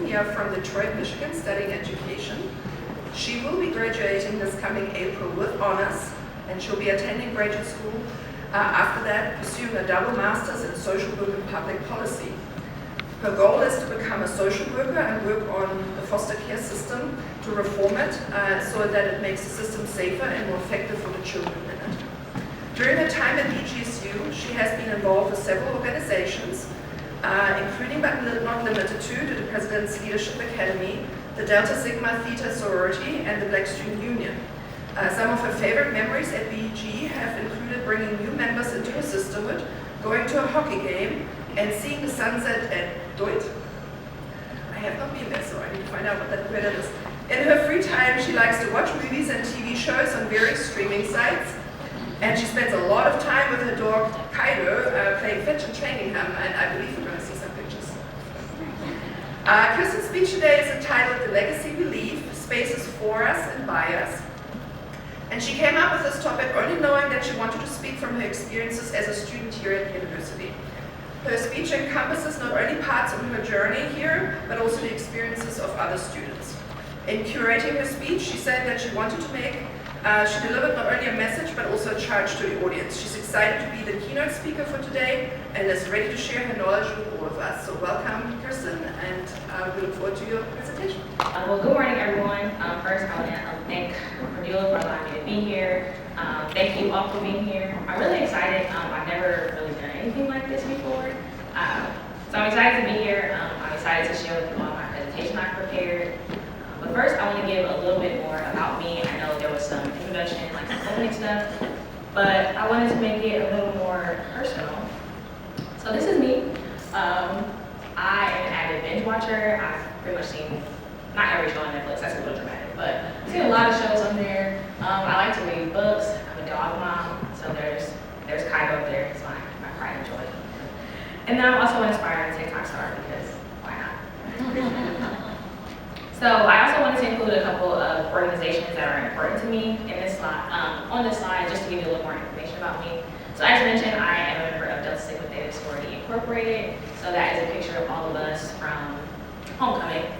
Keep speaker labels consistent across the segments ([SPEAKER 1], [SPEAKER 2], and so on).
[SPEAKER 1] year from Detroit, Michigan, studying education. She will be graduating this coming April with honors, and she'll be attending graduate school after that, pursuing a double master's in social work and public policy. Her goal is to become a social worker and work on the foster care system to reform it so that it makes the system safer and more effective for the children in it. During her time at BGSU, she has been involved with several organizations, including but not limited to the President's Leadership Academy, the Delta Sigma Theta Sorority, and the Black Student Union. Some of her favorite memories at BG have included bringing new members into her sisterhood, going to a hockey game, and seeing the sunset at Deut. I have not been there, so I need to find out where that is. In her free time, she likes to watch movies and TV shows on various streaming sites, and she spends a lot of time with her dog Kyrsten playing fetch and training him, and I believe we're going to see some pictures. Kyrsten's speech today is entitled "The Legacy We Leave: Spaces for Us and by Us." And she came up with this topic only knowing that she wanted to speak from her experiences as a student here at the university. Her speech encompasses not only parts of her journey here, but also the experiences of other students. In curating her speech, she said that she wanted to she delivered not only a message, but also a charge to the audience. She's excited to be the keynote speaker for today and is ready to share her knowledge with all of us. So welcome, Kyrsten, and we look forward to your presentation.
[SPEAKER 2] Well, good morning, everyone. First, I want to thank Purdue for allowing me to be here. Thank you all for being here. I'm really excited. I've never really done anything like this before. So I'm excited to be here. I'm excited to share with you all my presentation I prepared. But first, I want to give a little bit more about me. I know there was some introduction, like some opening stuff, but I wanted to make it a little more personal. So this is me. I am an avid binge watcher. I've pretty much seen, not every show on Netflix, that's a little dramatic, but I've seen a lot of shows on there. I like to read books. I'm a dog mom, so there's Kygo up there. It's my pride and joy. And then I'm also an aspiring TikTok star because why not? So I also wanted to include a couple of organizations that are important to me in this slide, on this slide, just to give you a little more information about me. So as mentioned, I am a member of Delta Sigma Theta Sorority Incorporated. So that is a picture of all of us from homecoming.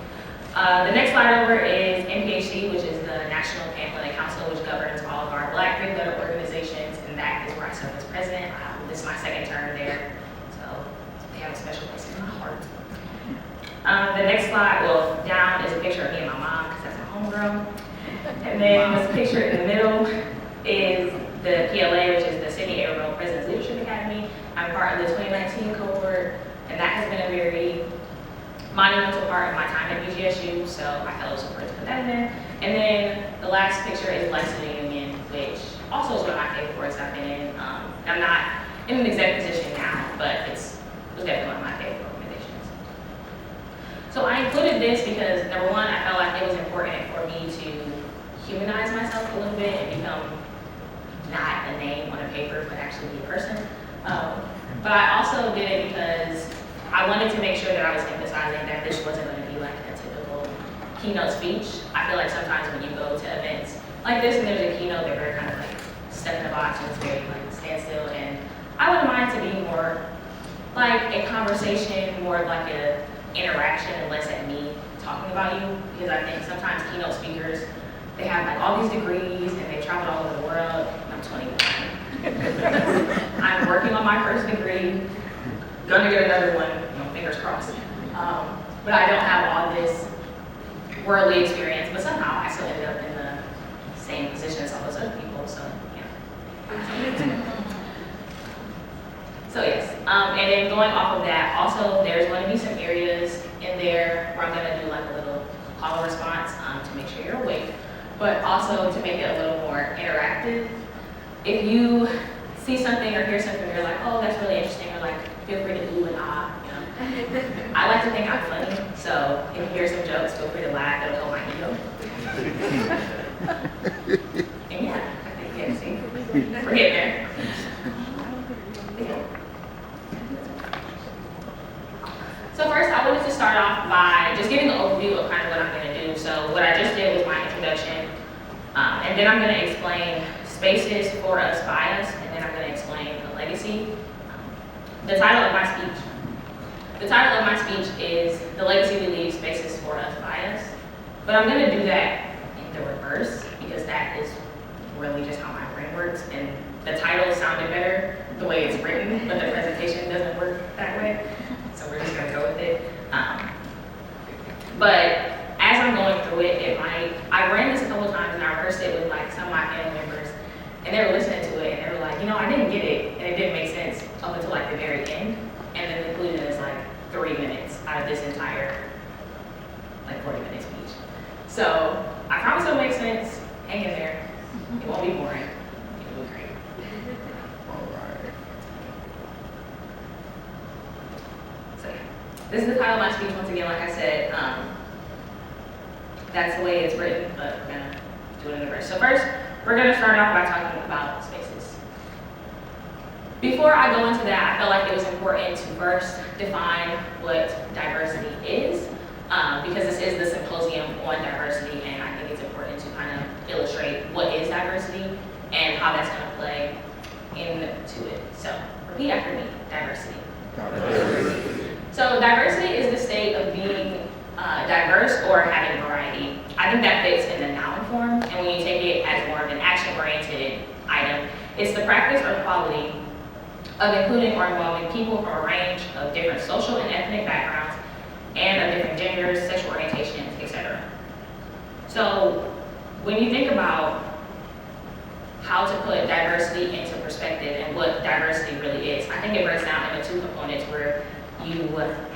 [SPEAKER 2] The next slide over is NPHC, which is the National Pan-Hellenic Council, which governs all of our Black Greek-letter organizations, and that is where I serve as president. This is my second term there, so they have a special place in my heart. The next slide, well, down is a picture of me and my mom, because that's my homegrown. And then this picture in the middle is the PLA, which is the Sydney Area President's Leadership Academy. I'm part of the 2019 cohort, and that has been a very monumental part of my time at BGSU, so I felt it was important to put that in there. And then the last picture is Black Student Union, which also is one of my favorite boards I've been in. I'm not in an exec position now, but it was definitely one of my favorite organizations. So I included this because, number one, I felt like it was important for me to humanize myself a little bit and become not a name on a paper, but actually be a person. But I also did it because I wanted to make sure that I was emphasizing that this wasn't going to be like a typical keynote speech. I feel like sometimes when you go to events like this and there's a keynote, they're very kind of like step in the box and it's very like stand still. And I wouldn't mind to be more like a conversation, more like a interaction and less at me talking about you, because I think sometimes keynote speakers, they have like all these degrees and they travel all over the world. I'm 21. I'm working on my first degree, gonna get another one, you know, fingers crossed. But I don't have all this worldly experience, but somehow I still ended up in the same position as all those other people, so yeah. So yes, and then going off of that, also there's going to be some areas in there where I'm going to do like a little call and response to make sure you're awake, but also to make it a little more interactive. If you see something or hear something, you're like, oh, that's really interesting, or like, feel free to ooh and ah, you know. I like to think I'm funny, so if you hear some jokes, feel free to laugh, it'll help my ego. And yeah, I think, yeah, see, we're getting there. So first, I wanted to start off by just giving an overview of kind of what I'm going to do. So what I just did was my introduction, and then I'm going to explain spaces for us, by us, and then I'm going to explain the legacy. The title of my speech is "The Legacy We Leave: Spaces for But I'm gonna do that in the reverse because that is really just how my brain works, and the title sounded better the way it's written, but the presentation doesn't work that way. So we're just gonna go with it. But as I'm going through it, I ran this a couple times and I rehearsed it with like some of my family members, and they were listening to it and they were like, I didn't get it, and it didn't make sense up until like the very end, and the conclusion is like 3 minutes out of this entire like 40-minute speech. So I promise it'll make sense. Hang in there. It won't be boring. It'll be great.
[SPEAKER 3] All right.
[SPEAKER 2] So yeah. This is the title of my speech once again, like I said. That's the way it's written, but we're gonna do it in the reverse. So first, we're gonna start off by talking about spaces. Before I go into that, I felt like it was important to first define what diversity is, because this is the symposium on diversity, and I think it's important to kind of illustrate what is diversity and how that's gonna play into it. So repeat after me, diversity. So diversity is the state of being diverse or having variety. I think that fits in the noun form, and when you take it as more of an action-oriented item, it's the practice or quality of including or involving people from a range of different social and ethnic backgrounds and of different genders, sexual orientations, etc. So when you think about how to put diversity into perspective and what diversity really is, I think it breaks down into two components where you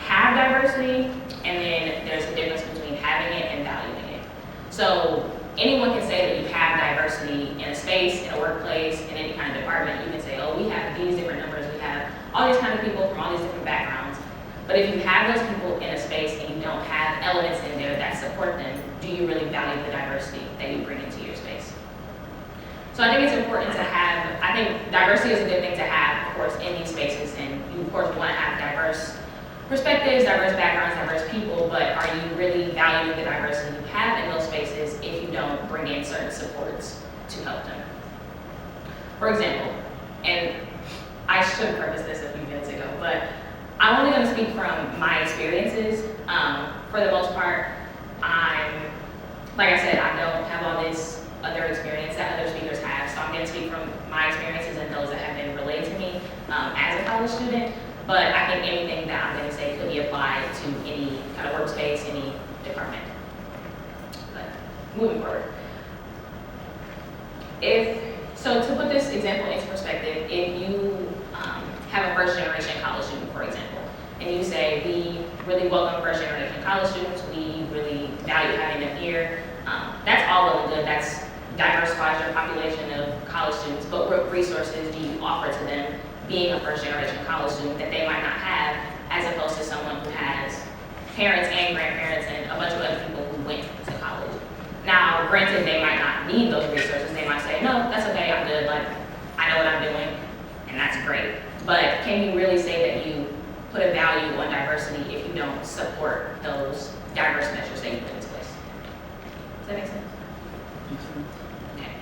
[SPEAKER 2] have diversity, and then there's a difference between having it and valuing it. So anyone can say that you have diversity in a space, in a workplace, in any kind of department. You can say, oh, we have these different numbers, we have all these kind of people from all these different backgrounds. But if you have those people in a space and you don't have elements in there that support them, do you really value the diversity that you bring into your space? So I think it's important to have, I think diversity is a good thing to have, of course, in these spaces, and you, of course, want to have diverse perspectives, diverse backgrounds, diverse people, but are you really valuing the diversity you have in those spaces if you don't bring in certain supports to help them? For example, and I should have prefaced this a few minutes ago, but I'm only going to speak from my experiences. For the most part, like I said, I don't have all this other experience that other speakers have, so I'm going to speak from my experiences and those that have been relayed to me as a college student. But I think anything that I'm going to say could be applied to any kind of workspace, any department. But moving forward. So to put this example into perspective, if you have a first generation college student, for example, and you say, we really welcome first generation college students, we really value having them here, that's all well and good. That's diversifies your population of college students, but what resources do you offer to them being a first generation college student that they might not have, as opposed to someone who has parents and grandparents and a bunch of other people who went to college? Now, granted, they might not need those resources. They might say, no, that's okay, I'm good, like, I know what I'm doing, and that's great. But can you really say that you put a value on diversity if you don't support those diverse measures that you put into place? Does that make sense? Okay.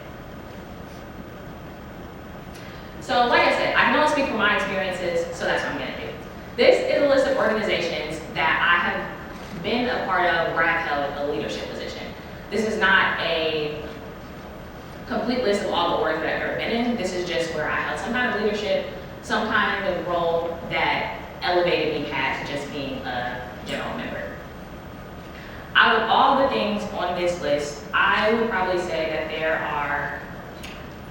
[SPEAKER 2] So like I said, I can only speak from my experiences, so that's what I'm gonna do. This is a list of organizations that I have been a part of where I've held a leadership position. This is not a complete list of all the orgs that I've ever been in. This is just where I held some kind of leadership, some kind of role that elevated me past just being a general member. Out of all the things on this list, I would probably say that there are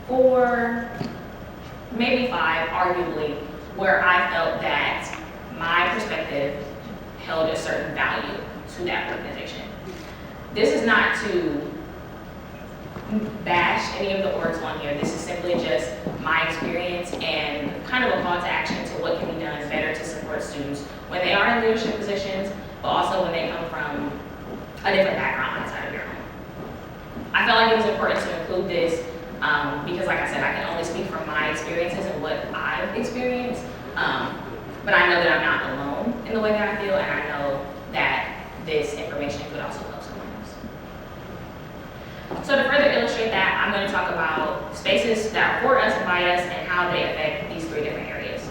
[SPEAKER 2] 4, maybe 5, arguably, where I felt that my perspective held a certain value to that organization. This is not to bash any of the orgs on here. This is simply just my experience and kind of a call to action to what can be done better to support students when they are in leadership positions, but also when they come from a different background outside of your own. I felt like it was important to include this because, like I said, I can only speak from my experiences and what I've experienced, but I know that I'm not alone in the way that I feel, and I know that this information could also help someone else. So to further illustrate that, I'm going to talk about spaces that are for us and by us and how they affect these 3 different areas.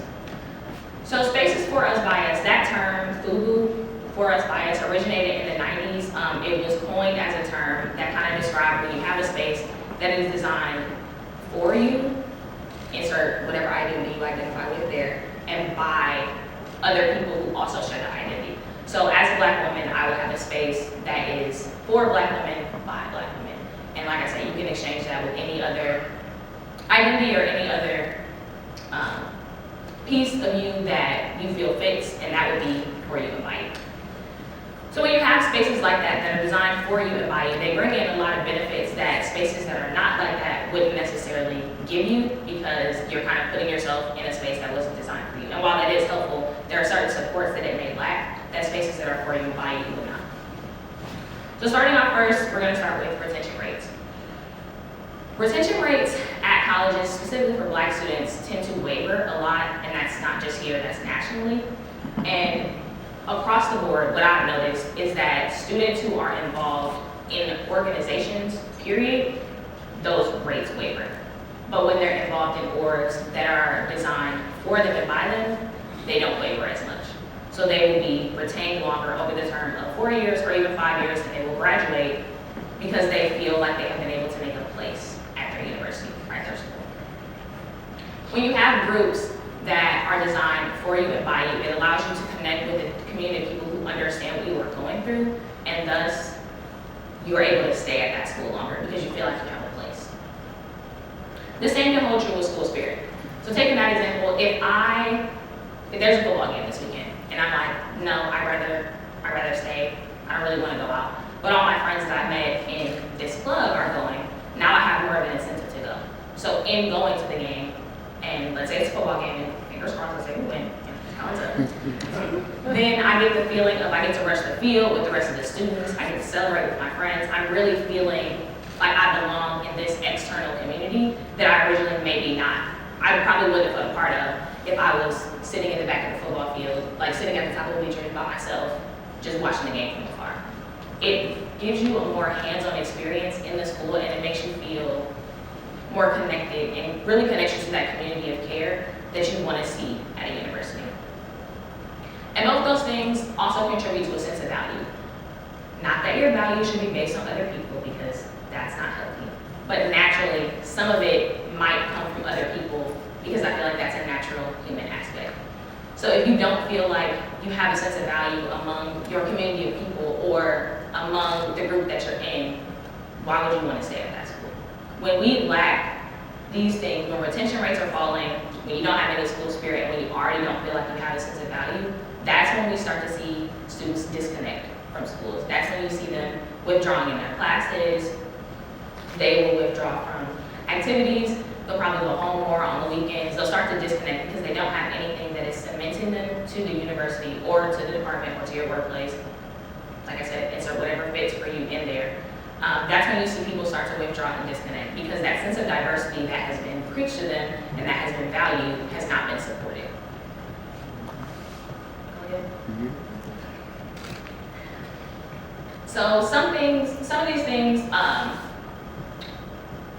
[SPEAKER 2] So spaces for us by us, that term, FUBU, for us, by us, originated in the 90s. It was coined as a term that kind of described when you have a space that is designed for you, insert whatever identity you identify with there, and by other people who also share the identity. So as a Black woman, I would have a space that is for Black women, by Black women. And like I said, you can exchange that with any other identity or any other piece of you that you feel fits, and that would be for you and by you. So when you have spaces like that are designed for you and by you, they bring in a lot of benefits that spaces that are not like that wouldn't necessarily give you, because you're kind of putting yourself in a space that wasn't designed for you. And while that is helpful, there are certain supports that it may lack that spaces that are for you and by you will not. So starting off first, we're going to start with retention rates. Retention rates at colleges, specifically for Black students, tend to waver a lot, and that's not just here, that's nationally. And across the board, what I've noticed is that students who are involved in organizations, period, those rates waver. But when they're involved in orgs that are designed for them and by them, they don't waver as much. So they will be retained longer over the term of 4 years or even 5 years, and they will graduate because they feel like they have been able to make a place at their university, at their school. When you have groups that are designed for you and by you, it allows you to connect with a community of people who understand what you are going through, and thus you are able to stay at that school longer because you feel like you have a place. The same can hold true with school spirit. So taking that example, if there's a football game this weekend, and I'm like, no, I'd rather stay, I don't really want to go out. But all my friends that I met in this club are going, now I have more of an incentive to go. So in going to the game, and let's say it's a football game, and fingers crossed, let's say we win, then I get the feeling of I get to rush the field with the rest of the students, I get to celebrate with my friends. I'm really feeling like I belong in this external community that I originally maybe not, I probably wouldn't have felt a part of if I was sitting in the back of the football field, like sitting at the top of the bleachers by myself, just watching the game from afar. It gives you a more hands-on experience in the school, and it makes you feel more connected and really connects you to that community of care that you want to see at a university. And both those things also contribute to a sense of value. Not that your value should be based on other people, because that's not healthy. But naturally, some of it might come from other people, because I feel like that's a natural human aspect. So if you don't feel like you have a sense of value among your community of people or among the group that you're in, why would you want to stay at that school? When we lack these things, when retention rates are falling, when you don't have any school spirit, and when you already don't feel like you have a sense of value, that's when we start to see students disconnect from schools. That's when you see them withdrawing in their classes. They will withdraw from activities. They'll probably go home more on the weekends. They'll start to disconnect because they don't have anything that is cementing them to the university or to the department or to your workplace. Like I said, insert whatever fits for you in there. That's when you see people start to withdraw and disconnect, because that sense of diversity that has been preached to them and that has been valued has not been supported. So some of these things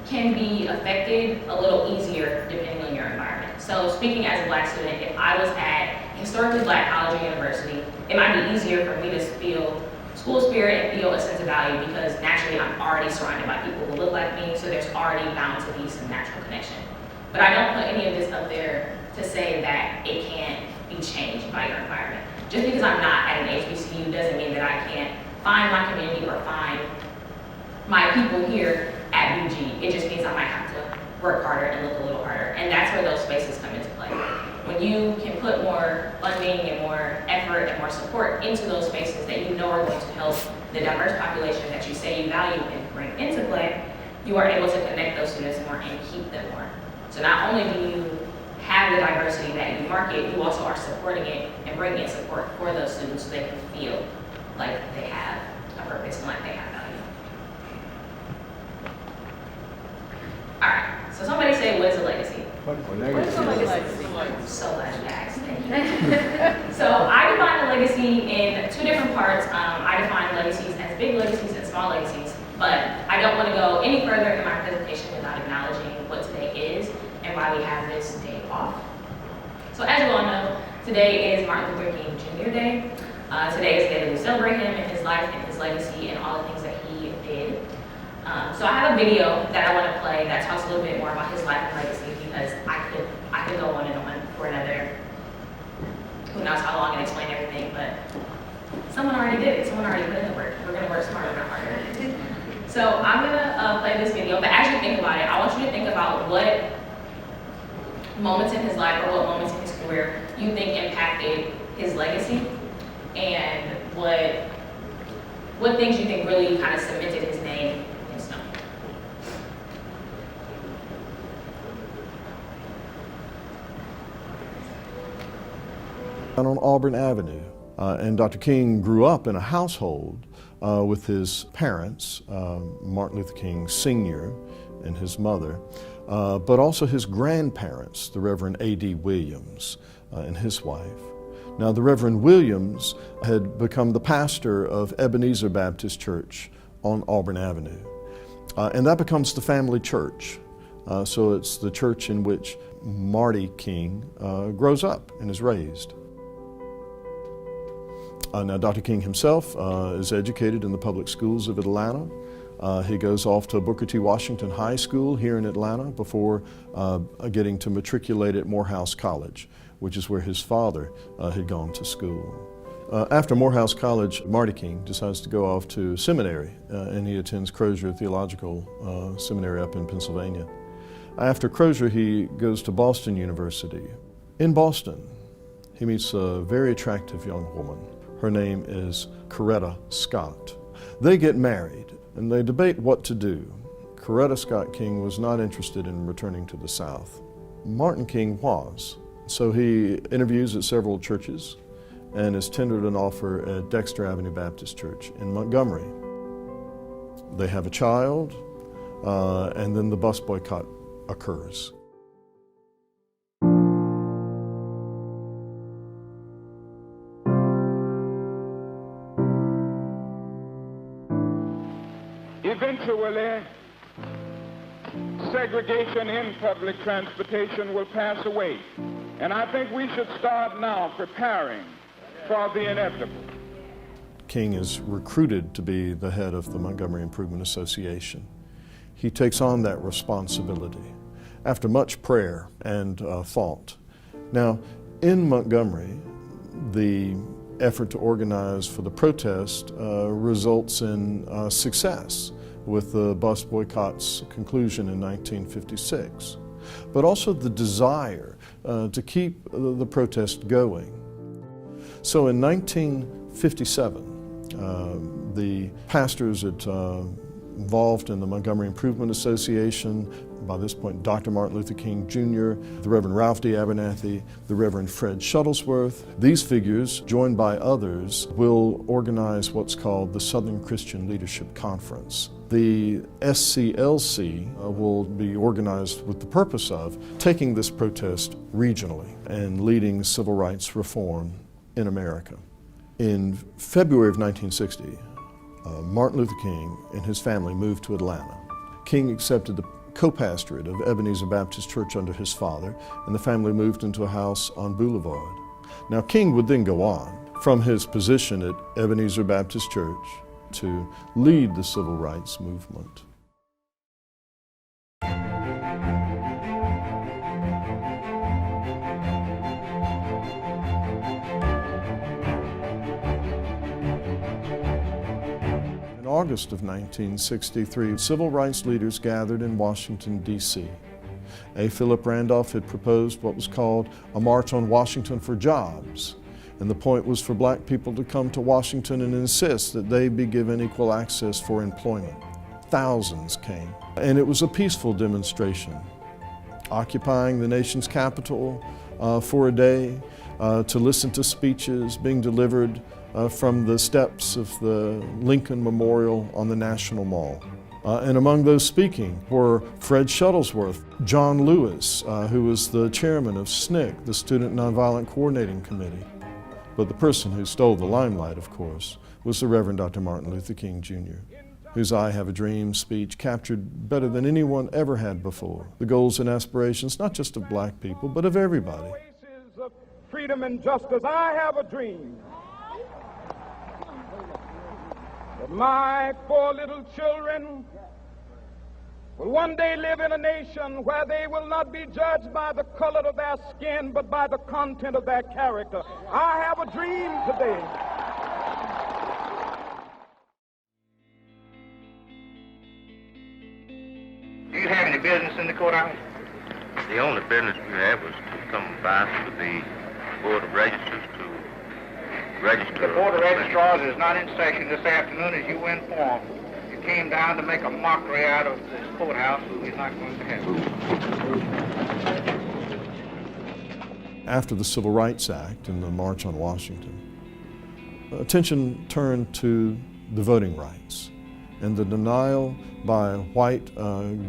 [SPEAKER 2] can be affected a little easier depending on your environment. So speaking as a Black student, if I was at a historically Black college or university, it might be easier for me to feel school spirit and feel a sense of value, because naturally I'm already surrounded by people who look like me, so there's already bound to be some natural connection. But I don't put any of this up there to say that it can't be changed by your environment. Just because I'm not at an HBCU doesn't mean that I can't find my community or find my people here at BG. It just means I might have to work harder and look a little harder. And that's where those spaces come into play. When you can put more funding and more effort and more support into those spaces that you know are going to help the diverse population that you say you value and bring into play, you are able to connect those students more and keep them more. So not only do you have the diversity that you market, you also are supporting it and bringing in support for those students so they can feel like they have a purpose and like they have value. All right, so somebody say, what is a legacy?
[SPEAKER 3] What is a legacy?
[SPEAKER 2] I'm so glad you asked, thank you. So I define a legacy in two different parts. I define legacies as big legacies and small legacies, but I don't want to go any further in my presentation without acknowledging what today is and why we have this day off. So as you all know, today is Martin Luther King Jr. Day. Today is the day that we celebrate him and his life and his legacy and all the things that he did. So I have a video that I want to play that talks a little bit more about his life and legacy, because I could go on and on for another, who knows how long, and explain everything, but someone already did it. Someone already put in the work. We're going to work smarter, not harder. So I'm going to play this video, but as you think about it, I want you to think about what moments in his life or what moments in his career you think impacted his legacy, and what things you think really kind of cemented his name in stone.
[SPEAKER 4] On Auburn Avenue. And Dr. King grew up in a household with his parents, Martin Luther King Sr. and his mother, but also his grandparents, the Reverend A.D. Williams and his wife. Now, the Reverend Williams had become the pastor of Ebenezer Baptist Church on Auburn Avenue. And that becomes the family church. So it's the church in which Marty King grows up and is raised. Now, Dr. King himself is educated in the public schools of Atlanta. He goes off to Booker T. Washington High School here in Atlanta before getting to matriculate at Morehouse College, which is where his father had gone to school. After Morehouse College, Marty King decides to go off to seminary, and he attends Crozier Theological Seminary up in Pennsylvania. After Crozier, he goes to Boston University. In Boston, he meets a very attractive young woman. Her name is Coretta Scott. They get married, and they debate what to do. Coretta Scott King was not interested in returning to the South. Martin King was. So he interviews at several churches and is tendered an offer at Dexter Avenue Baptist Church in Montgomery. They have a child, and then the bus boycott occurs.
[SPEAKER 5] Eventually, segregation in public transportation will pass away. And I think we should start now preparing for the inevitable.
[SPEAKER 4] King is recruited to be the head of the Montgomery Improvement Association. He takes on that responsibility after much prayer and thought. Now, in Montgomery, the effort to organize for the protest results in success with the bus boycott's conclusion in 1956, but also the desire to keep the protest going. So in 1957, the pastors involved in the Montgomery Improvement Association, by this point Dr. Martin Luther King Jr., the Reverend Ralph D. Abernathy, the Reverend Fred Shuttlesworth, these figures, joined by others, will organize what's called the Southern Christian Leadership Conference. The SCLC will be organized with the purpose of taking this protest regionally and leading civil rights reform in America. In February of 1960, Martin Luther King and his family moved to Atlanta. King accepted the co-pastorate of Ebenezer Baptist Church under his father, and the family moved into a house on Boulevard. Now, King would then go on from his position at Ebenezer Baptist Church to lead the civil rights movement. In August of 1963, civil rights leaders gathered in Washington, D.C. A. Philip Randolph had proposed what was called a March on Washington for Jobs. And the point was for black people to come to Washington and insist that they be given equal access for employment. Thousands came. And it was a peaceful demonstration, occupying the nation's capital for a day, to listen to speeches being delivered from the steps of the Lincoln Memorial on the National Mall. And among those speaking were Fred Shuttlesworth, John Lewis, who was the chairman of SNCC, the Student Nonviolent Coordinating Committee. But the person who stole the limelight, of course, was the Reverend Dr. Martin Luther King Jr., whose I Have a Dream speech captured better than anyone ever had before the goals and aspirations, not just of black people, but of everybody.
[SPEAKER 5] Oasis of freedom and justice, I have a dream that my poor little children will one day live in a nation where they will not be judged by the color of their skin, but by the content of their character. I have a dream today.
[SPEAKER 6] Do you have any business in the courthouse?
[SPEAKER 7] The only business we have was to come by to the Board of Registers to register.
[SPEAKER 6] The Board of Registrars is not in session this afternoon, as you were informed. You came down to make a mockery out of this courthouse, who is not going to have.
[SPEAKER 4] After the Civil Rights Act and the March on Washington, attention turned to the voting rights and the denial by white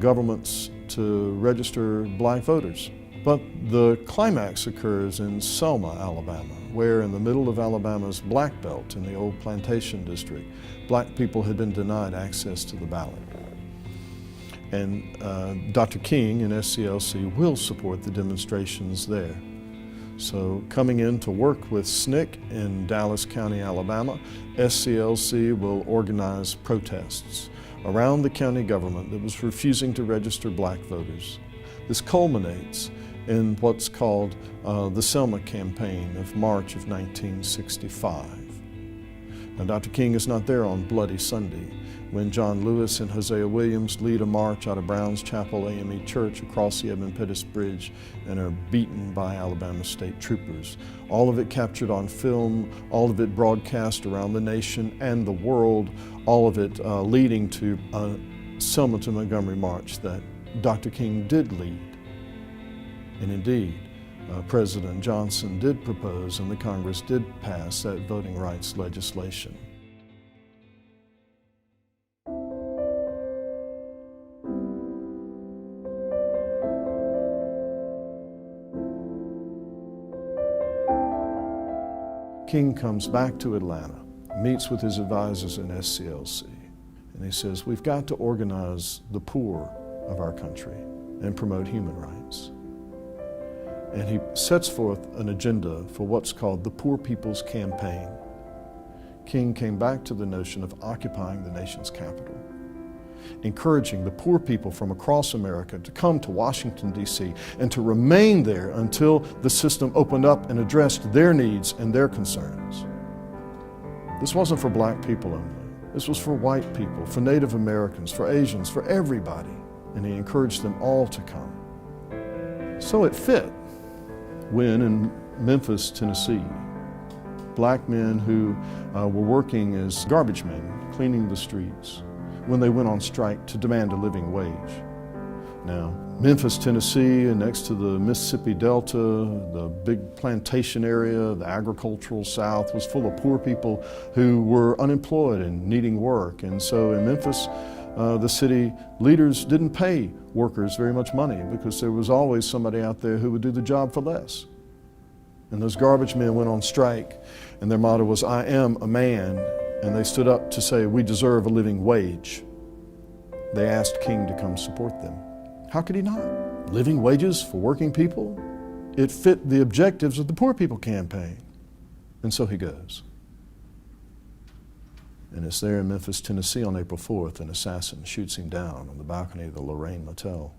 [SPEAKER 4] governments to register black voters. But the climax occurs in Selma, Alabama, where in the middle of Alabama's Black Belt in the old plantation district, black people had been denied access to the ballot. And Dr. King and SCLC will support the demonstrations there. So coming in to work with SNCC in Dallas County, Alabama, SCLC will organize protests around the county government that was refusing to register black voters. This culminates in what's called the Selma Campaign of March of 1965. Now, Dr. King is not there on Bloody Sunday when John Lewis and Hosea Williams lead a march out of Brown's Chapel AME Church across the Edmund Pettus Bridge and are beaten by Alabama state troopers. All of it captured on film, all of it broadcast around the nation and the world, all of it leading to a Selma to Montgomery march that Dr. King did lead. And indeed, President Johnson did propose and the Congress did pass that voting rights legislation. King comes back to Atlanta, meets with his advisors in SCLC, and he says, we've got to organize the poor of our country and promote human rights. And he sets forth an agenda for what's called the Poor People's Campaign. King came back to the notion of occupying the nation's capital, encouraging the poor people from across America to come to Washington, D.C. and to remain there until the system opened up and addressed their needs and their concerns. This wasn't for black people only. This was for white people, for Native Americans, for Asians, for everybody. And he encouraged them all to come. So it fit when in Memphis, Tennessee, black men who were working as garbage men, cleaning the streets, when they went on strike to demand a living wage. Now, Memphis, Tennessee, and next to the Mississippi Delta, the big plantation area, the agricultural South was full of poor people who were unemployed and needing work. And so in Memphis, the city leaders didn't pay workers very much money because there was always somebody out there who would do the job for less. And those garbage men went on strike, and their motto was, I am a man. And they stood up to say, we deserve a living wage. They asked King to come support them. How could he not? Living wages for working people? It fit the objectives of the Poor People Campaign. And so he goes. And it's there in Memphis, Tennessee on April 4th, an assassin shoots him down on the balcony of the Lorraine Motel,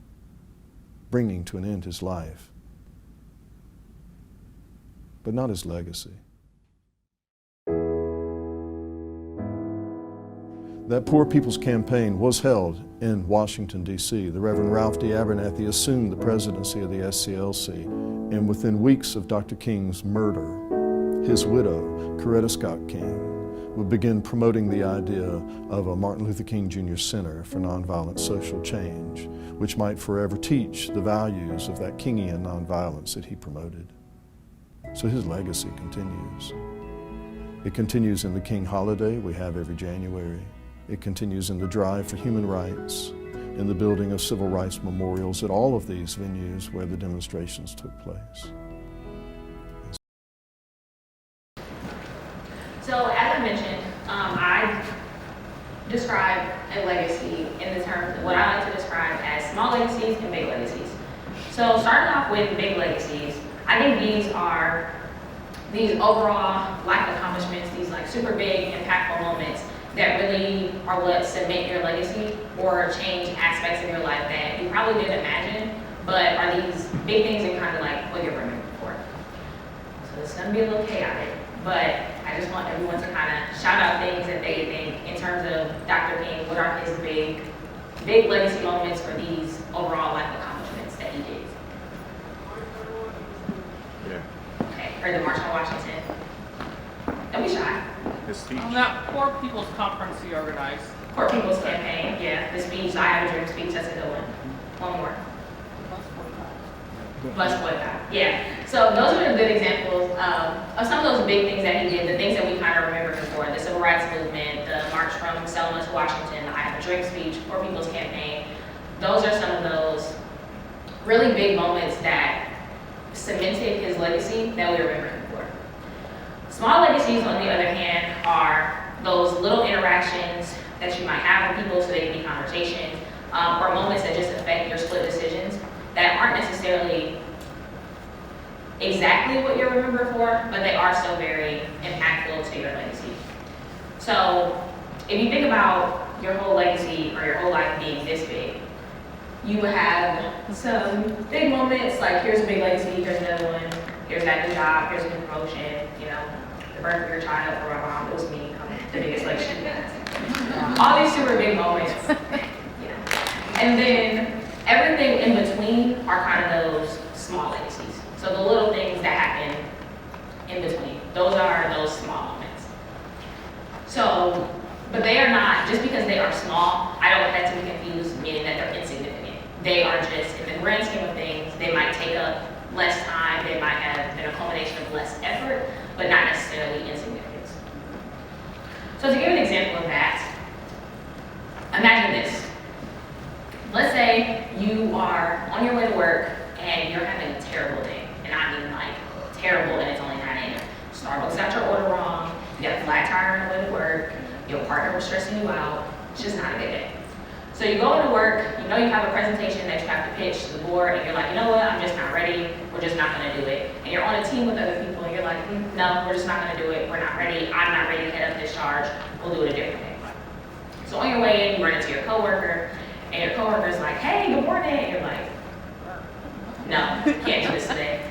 [SPEAKER 4] bringing to an end his life, but not his legacy. That Poor People's Campaign was held in Washington, D.C. The Reverend Ralph D. Abernathy assumed the presidency of the SCLC, and within weeks of Dr. King's murder, his widow, Coretta Scott King, would begin promoting the idea of a Martin Luther King Jr. Center for Nonviolent Social Change, which might forever teach the values of that Kingian nonviolence that he promoted. So his legacy continues. It continues in the King holiday we have every January. It continues in the drive for human rights, in the building of civil rights memorials at all of these venues where the demonstrations took place.
[SPEAKER 2] So as I mentioned, I describe a legacy in the terms of what I like to describe as small legacies and big legacies. So starting off with big legacies, I think these are these overall life accomplishments, these like super big, impactful moments that really really are what cement your legacy or change aspects of your life that you probably didn't imagine, but are these big things that kind of like what you're remembered for. So it's gonna be a little chaotic, but I just want everyone to kind of shout out things that they think in terms of Dr. King, what are his big legacy moments for these overall life accomplishments that he did.
[SPEAKER 3] Yeah.
[SPEAKER 2] Okay, heard the March on Washington. Don't be shy.
[SPEAKER 3] His speech.
[SPEAKER 8] On that Poor People's Conference he organized.
[SPEAKER 2] Poor People's Campaign, yeah, the speech, I Have a Dream speech, that's a good one. One more. Bus boycott, yeah. So those are the good examples of some of those big things that he did, the things that we kind of remember him for, the Civil Rights Movement, the March from Selma to Washington, the I Have a Dream speech, Poor People's Campaign. Those are some of those really big moments that cemented his legacy that we remember him for. Small legacies, on the other hand, are those little interactions that you might have with people so they can be conversations, or moments that just affect your split decisions that aren't necessarily exactly what you're remembered for, but they are still very impactful to your legacy. So if you think about your whole legacy or your whole life being this big, you would have some big moments, like here's a big legacy, here's another one, here's that new job, here's a new promotion, you know, the birth of your child for my mom, it was me, the biggest legacy. All these super big moments. And then everything in between are kind of those small legacies. So the little things that happen in between, those are those small moments. So, but they are not, just because they are small, I don't want that to be confused, meaning that they're insignificant. They are just, in the grand scheme of things, they might take up less time, they might have been a culmination of less effort, but not necessarily insignificant. So to give an example of that, imagine this. Let's say you are on your way to work and you're having a terrible day. And I mean like terrible, and it's only 9 a.m. Starbucks got your order wrong, you got a flat tire on the way to work, your partner was stressing you out, it's just not a good day. So you go into work, you know you have a presentation that you have to pitch to the board, and you're like, you know what, I'm just not ready, we're just not gonna do it. And you're on a team with other people, and you're like, no, we're just not gonna do it, we're not ready, I'm not ready to head up this charge, we'll do it a different day. So on your way in, you run into your coworker, and your coworker's like, hey, good morning, and you're like, no, can't do this today.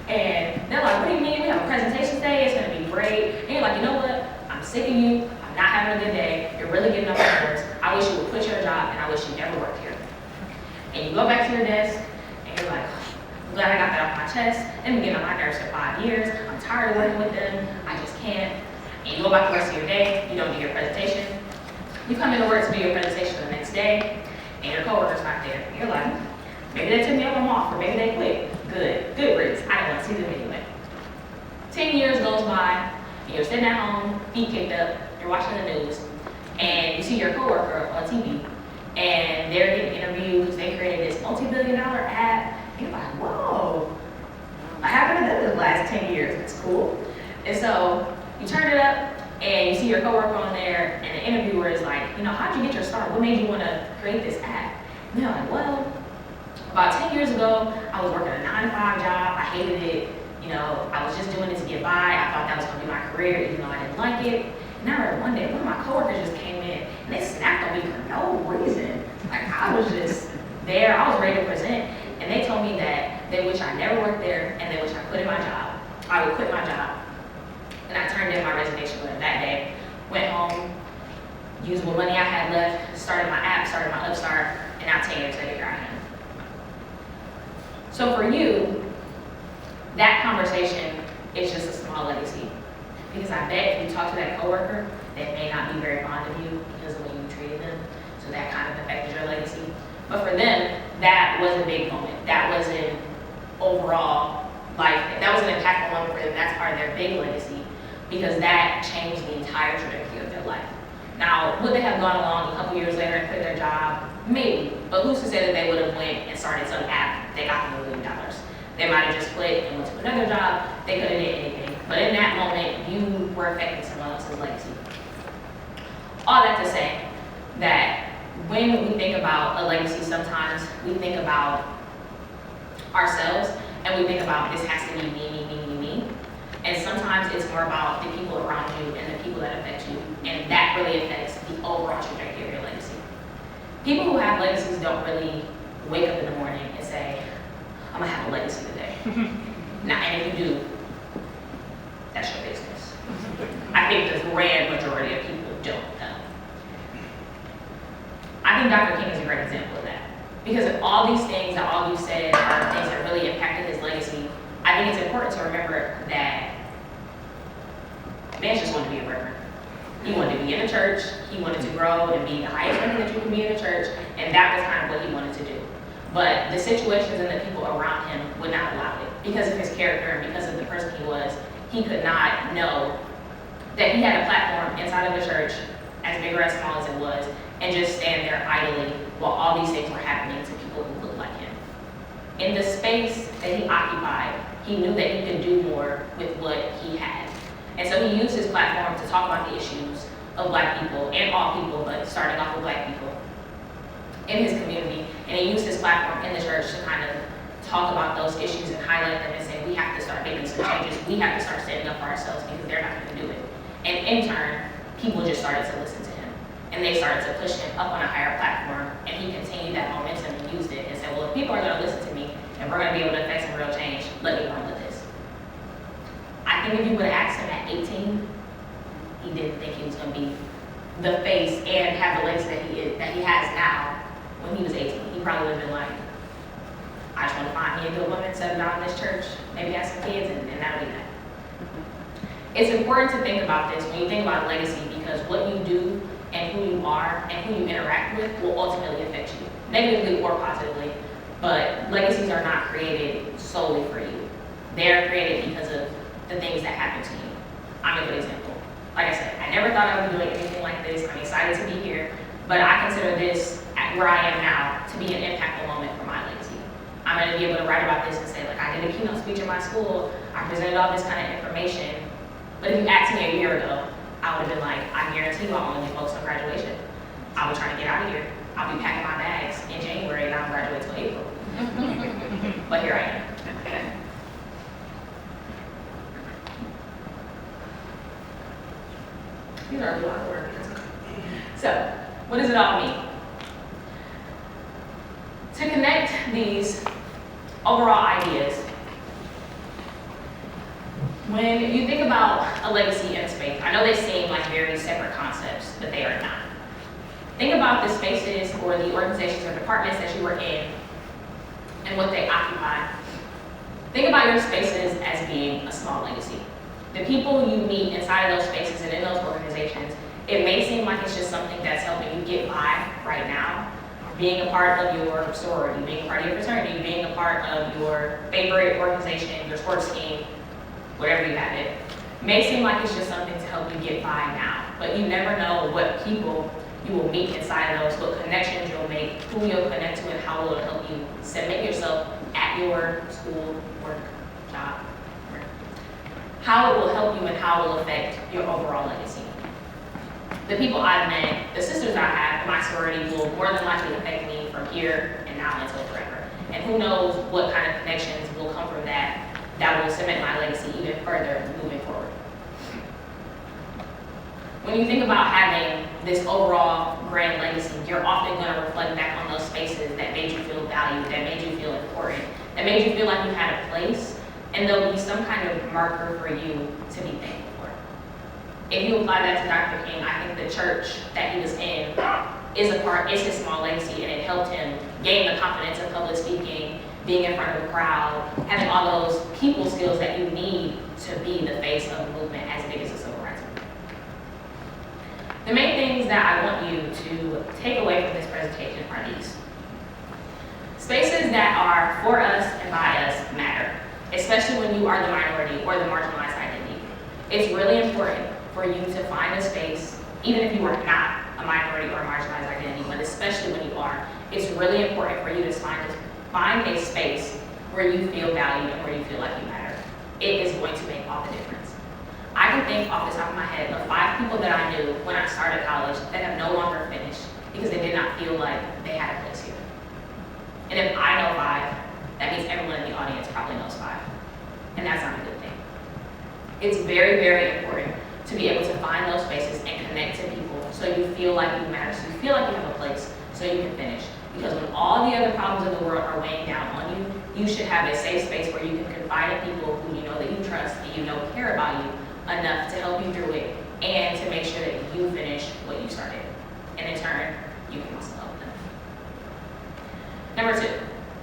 [SPEAKER 2] And they're like, what do you mean, we have a presentation today, it's gonna be great. And you're like, you know what, I'm sick of you, I'm not having a good day, you're really getting on my nerves, I wish you would quit your job, and I wish you never worked here. And you go back to your desk, and you're like, I'm glad I got that off my chest, they've been getting on my nerves for 5 years, I'm tired of working with them, I just can't. And you go back the rest of your day, you don't do your presentation. You come into work to do your presentation the next day, and your coworker's not there. You're like, maybe they took me up, I'm off, or maybe they quit. Good riddance. I don't want to see them anyway. 10 years goes by, and you're sitting at home, feet kicked up, you're watching the news, and you see your coworker on TV, and they're getting interviewed because they created this multi-billion-dollar app. And you're like, whoa, I haven't done this the last 10 years. It's cool. And so you turn it up, and you see your coworker on there, and the interviewer is like, you know, how'd you get your start? What made you want to create this app? And they're like, well, about 10 years ago, I was working a 9-to-5 job. I hated it. You know, I was just doing it to get by. I thought that was going to be my career, even though I didn't like it. And I remember one day, one of my coworkers just came in, and they snapped on me for no reason. Like, I was just there. I was ready to present. And they told me that they wish I never worked there, and they wish I quit my job. I would quit my job. And I turned in my resignation letter that day, went home, used what money I had left, started my app, started my Upstart, and now 10 years later, here I am. So for you, that conversation is just a small legacy. Because I bet if you talk to that coworker, they may not be very fond of you because of the way you treated them. So that kind of affected your legacy. But for them, that was a big moment. That was an overall life, that was an impactful moment for them. That's part of their big legacy because that changed the entire trajectory of their life. Now, would they have gone along a couple years later and quit their job? Maybe. But who's to say that they would have went and started some app that got them $1 million? They might have just quit and went to another job. They could have did anything. But in that moment, you were affecting someone else's legacy. All that to say that when we think about a legacy, sometimes we think about ourselves and we think about this has to be me. And sometimes it's more about the people around you and the people that affect you. And that really affects the overall People who have legacies don't really wake up in the morning and say, I'm gonna have a legacy today. Now, and if you do, that's your business. I think the grand majority of people don't know. I think Dr. King is a great example of that. Because of all these things that all you said are things that really impacted his legacy, I think it's important to remember that man just wanted to be a reverend. He wanted to be in a church, he wanted to grow and be the highest ranking that you can be in a church, and that was kind of what he wanted to do. But the situations and the people around him would not allow it. Because of his character and because of the person he was, he could not know that he had a platform inside of the church, as big or as small as it was, and just stand there idly while all these things were happening to people who looked like him. In the space that he occupied, he knew that he could do more with what he had. And so he used his platform to talk about the issues of Black people and all people, but starting off with Black people in his community. And he used his platform in the church to kind of talk about those issues and highlight them and say, we have to start making some changes. We have to start standing up for ourselves because they're not going to do it. And in turn, people just started to listen to him. And they started to push him up on a higher platform. And he continued that momentum and used it and said, well, if people are going to listen to me and we're going to be able to affect some real change, let me run with this. I think if you would have asked him at 18, he didn't think he was going to be the face and have the legacy that he has now. When he was 18, he probably would have been like, I just want to find me a good woman, settle down in this church, maybe have some kids, and that'll be that. It's important to think about this when you think about legacy, because what you do and who you are and who you interact with will ultimately affect you, negatively or positively. But legacies are not created solely for you. They're created because of the things that happen to you. I'm a good example. Like I said, I never thought I would be doing anything like this. I'm excited to be here, but I consider this, where I am now, to be an impactful moment for my legacy. I'm going to be able to write about this and say, like, I did a keynote speech in my school, I presented all this kind of information. But if you asked me a year ago, I would have been like, I guarantee you I'll only focus on graduation. I was trying to get out of here. I'll be packing my bags in January and I'll graduate till April. But here I am. These are a lot of work. So, what does it all mean? To connect these overall ideas, when you think about a legacy in space, I know they seem like very separate concepts, but they are not. Think about the spaces or the organizations or departments that you were in and what they occupy. Think about your spaces as being a small legacy. The people you meet inside of those spaces and in those organizations, it may seem like it's just something that's helping you get by right now. Being a part of your sorority, being a part of your fraternity, being a part of your favorite organization, your sports team, whatever you have it, may seem like it's just something to help you get by now. But you never know what people you will meet inside of those, what connections you'll make, who you'll connect to, and how it will help you submit yourself at your school, work, job, how it will help you and how it will affect your overall legacy. The people I've met, the sisters I have in my sorority will more than likely affect me from here and now until forever. And who knows what kind of connections will come from that will cement my legacy even further moving forward. When you think about having this overall grand legacy, you're often going to reflect back on those spaces that made you feel valued, that made you feel important, that made you feel like you had a place, and there'll be some kind of marker for you to be thankful for. If you apply that to Dr. King, I think the church that he was in is his small legacy, and it helped him gain the confidence of public speaking, being in front of a crowd, having all those people skills that you need to be the face of a movement as big as the civil rights movement. The main things that I want you to take away from this presentation are these. Spaces that are for us and by us matter, especially when you are the minority or the marginalized identity. It's really important for you to find a space, even if you are not a minority or a marginalized identity, but especially when you are, it's really important for you to find a space where you feel valued and where you feel like you matter. It is going to make all the difference. I can think off the top of my head of 5 people that I knew when I started college that have no longer finished because they did not feel like they had a place here. And if I know 5, that means everyone in the audience probably knows 5. And that's not a good thing. It's very, very important to be able to find those spaces and connect to people so you feel like you matter, so you feel like you have a place, so so you can finish. Because when all the other problems of the world are weighing down on you, you should have a safe space where you can confide in people who you know that you trust and you know care about you enough to help you through it and to make sure that you finish what you started. And in turn, you can also help them. Number 2,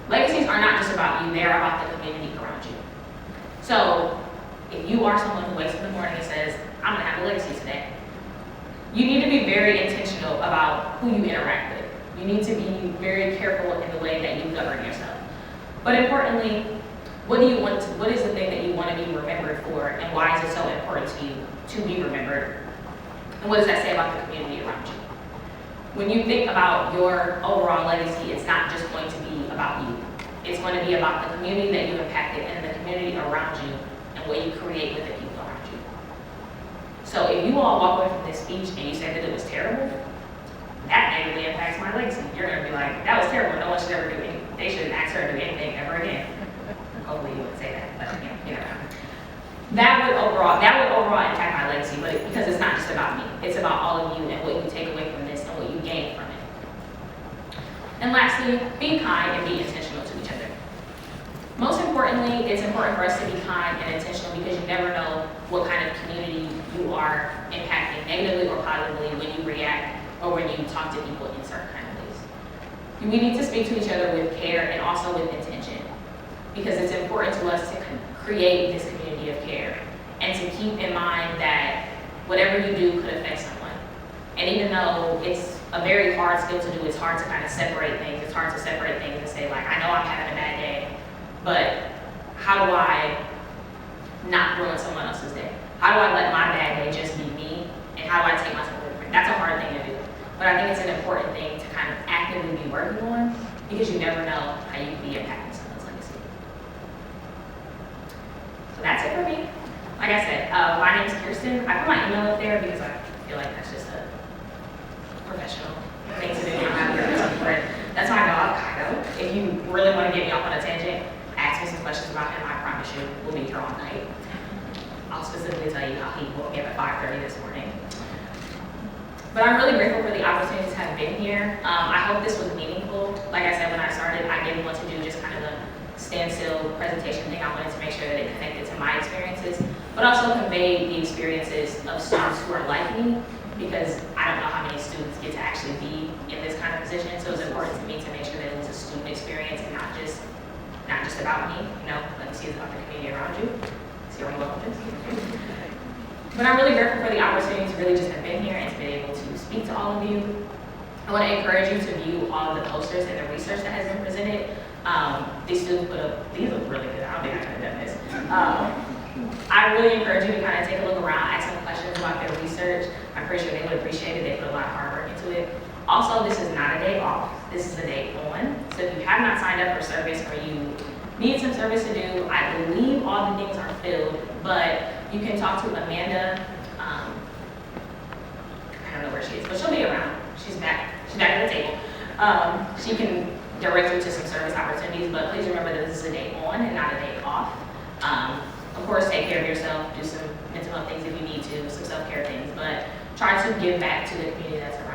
[SPEAKER 2] legacies are not just about you, they are about the community around you. So if you are someone who wakes up in the morning and says, I'm gonna have a legacy today, you need to be very intentional about who you interact with. You need to be very careful in the way that you govern yourself. But importantly, what is the thing that you want to be remembered for, and why is it so important to you to be remembered? And what does that say about the community around you? When you think about your overall legacy, it's not just going to be about you. It's going to be about the community that you impacted and the community around you and what you create with the people around you. So if you all walk away from this speech and you said that it was terrible, that negatively impacts my legacy. You're going to be like, that was terrible. No one should ever do anything. They shouldn't ask her to do anything ever again. Hopefully you wouldn't say that, but you know. That would overall impact my legacy, but because it's not just about me. It's about all of you and what you take away from this and what you gain from it. And lastly, be kind and be intentional to each other. Most importantly, it's important for us to be kind and intentional because you never know what kind of community you are impacting negatively or positively when you react or when you talk to people in certain kind of ways. We need to speak to each other with care and also with intention, because it's important to us to create this community of care and to keep in mind that whatever you do could affect someone. And even though it's a very hard skill to do, it's hard to kind of separate things. It's hard to separate things and say, like, I know I'm having a bad day, but how do I not ruin someone else's day? How do I let my bad day just be me? And how do I take myself away from it? That's a hard thing to do. But I think it's an important thing to kind of actively be working on, because you never know how you can be impacting someone's legacy. So that's it for me. Like I said, my name is Kyrsten. I put my email up there because I feel like that's just a professional thing to do. That's my dog, Kygo. If you really want to get me off on a tangent, ask me some questions about him. I promise you, we'll be here all night. I'll specifically tell you how he woke me up at 5:30 this morning. But I'm really grateful for the opportunity to have been here. I hope this was meaningful. Like I said when I started, I didn't want to do just kind of a standstill presentation thing. I wanted to make sure that it connected to my experiences, but also conveyed the experiences of students who are like me, because I don't know how many students get to actually be in this kind of position. So it's important to me to make sure that it was a student experience and not just about me. You know, let me see it's about the community around you. See where I'm going with this. But I'm really grateful for the opportunity to really just have been here and to be able to speak to all of you. I want to encourage you to view all of the posters and the research that has been presented. These students put up, these look really good. I don't think I could have done this. I really encourage you to kind of take a look around, ask some questions about their research. I'm pretty sure they would appreciate it. They put a lot of hard work into it. Also, this is not a day off. This is a day on. So if you have not signed up for service or you need some service to do, I believe all the things are filled, but you can talk to Amanda. I don't know where she is, but she'll be around. She's back at the table. She can direct you to some service opportunities, but please remember that this is a day on and not a day off. Of course, take care of yourself, do some mental health things if you need to, some self-care things, but try to give back to the community that's around